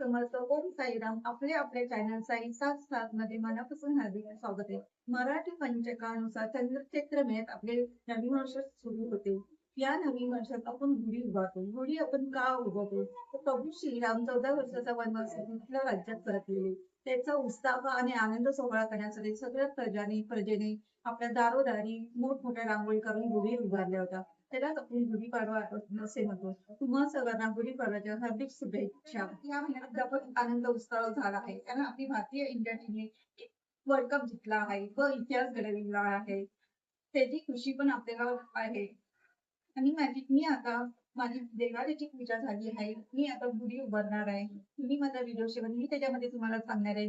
समर्थ. ओम साईराम. आपल्या चॅनल साई सात सात मध्ये मनापासून हार्दिक स्वागत आहे. मराठी पंचांगानुसार चंद्रक्षेत्र महिन्यात आपले नवीन वर्ष सुरू होते. या नवीन वर्षात आपण गुढी उभारतो. गुढी आपण का उभारतो? तर प्रभू श्रीराम 14 वर्षाचा वनवास आपल्या राज्यात परतलेले. त्याचा उत्साह आणि आनंद सोहळा करण्यासाठी सगळ्या प्रजेने आपल्या दारोदारी मोठमोठ्या रांगोळी करून गुढी उभारल्या होत्या. त्यालाच आपण गुढीपाडवा असे म्हणतो. तुम्हा सर्वांना गुढीपाडव्याच्या हार्दिक शुभेच्छा. या महिन्यात आपण आनंद उत्सव झाला आहे, कारण आपली भारतीय इंडिया टीमने वर्ल्ड कप जिंकला आहे व इतिहास घडविला आहे. त्याची खुशी पण आपल्याला आहे. आणि मी आता माझी देवाची पूजा झाली आहे. मी आता गुढी उभारणार आहे. तुम्ही माझा व्हिडिओ शेवट मी त्याच्यामध्ये तुम्हाला सांगणार आहे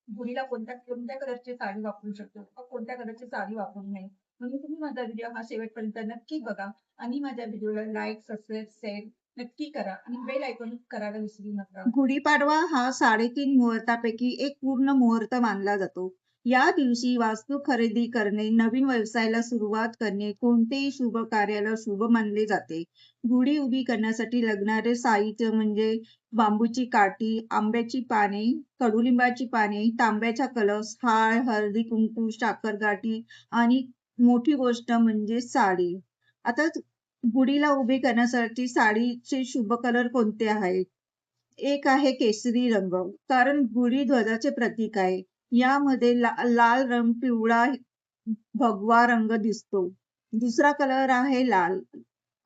गुढीला कोणत्या कलरची साडी वापरू शकतो व कोणत्या कलरची साडी वापरू नये. म्हणून तुम्ही माझा व्हिडिओ हा शेवटपर्यंत नक्की बघा आणि माझ्या व्हिडिओला लाईक, सबस्क्राईब, शेअर नक्की करा आणि बेल आयकॉन करायला विसरू नका. गुढीपाडवा हा 3.5 मुहूर्तापैकी एक पूर्ण मुहूर्त मानला जातो. या दिवशी वास्तू खरेदी करणे, नवीन व्यवसायाला सुरुवात करणे, कोणतेही शुभ कार्याला शुभ मानले जाते. गुढी उभी करण्यासाठी लागणारे साहित्य म्हणजे बांबूची काठी, आंब्याची पाने, कडुलिंबाची पाने, तांब्याचा कलश, हार, हळदी कुंकू, साखरगाठी आणि मोठी गोष्ट म्हणजे साडी. आता गुढीला उभी करण्यासाठी साडीचे शुभ कलर कोणते आहेत? एक आहे केसरी रंग, कारण गुढी ध्वजाचे प्रतीक आहे. यामध्ये लाल रंग, पिवळा, भगवा रंग दिसतो. दुसरा कलर आहे लाल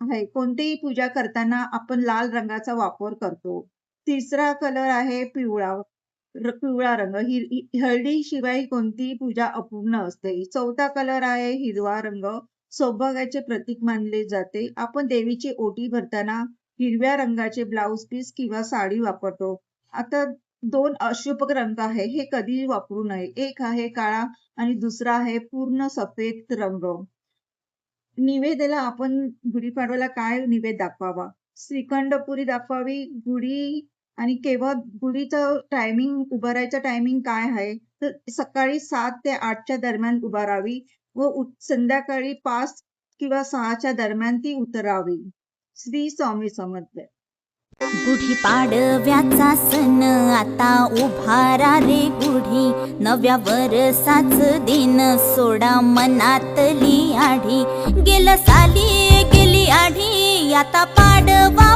आहे. कोणतीही पूजा करताना आपण लाल रंगाचा वापर करतो. तिसरा कलर आहे पिवळा रंग. हळदी शिवाय कोणतीही पूजा अपूर्ण असते. चौथा कलर आहे हिरवा रंग. सौभाग्याचे प्रतीक मानले जाते. आपण देवीची ओटी भरताना हिरव्या रंगाचे ब्लाउज पीस किंवा साडी वापरतो. आता 2 अशुभ रंग आहे, हे कधी वापरू नये. एक आहे काळा आणि दुसरा आहे पूर्ण सफेद रंग. निवेदाला आपण गुढीपाडव्याला काय निवेद दाखवावा? श्रीखंड पुरी दाखवावी. गुढी आणि केव्हा गुढीचं टायमिंग, उभारायचं टायमिंग काय आहे? तर सकाळी 7 ते 8च्या दरम्यान उभारावी व संध्याकाळी 5 किंवा 6च्या दरम्यान ती उतरावी. श्री स्वामी समर्थ. गुढीपाडव्याचा सण आता उभारा रे गुढी, नव्या वर्षाच दिन सोडा मनातली आढी. गेली आढी आता पाडवा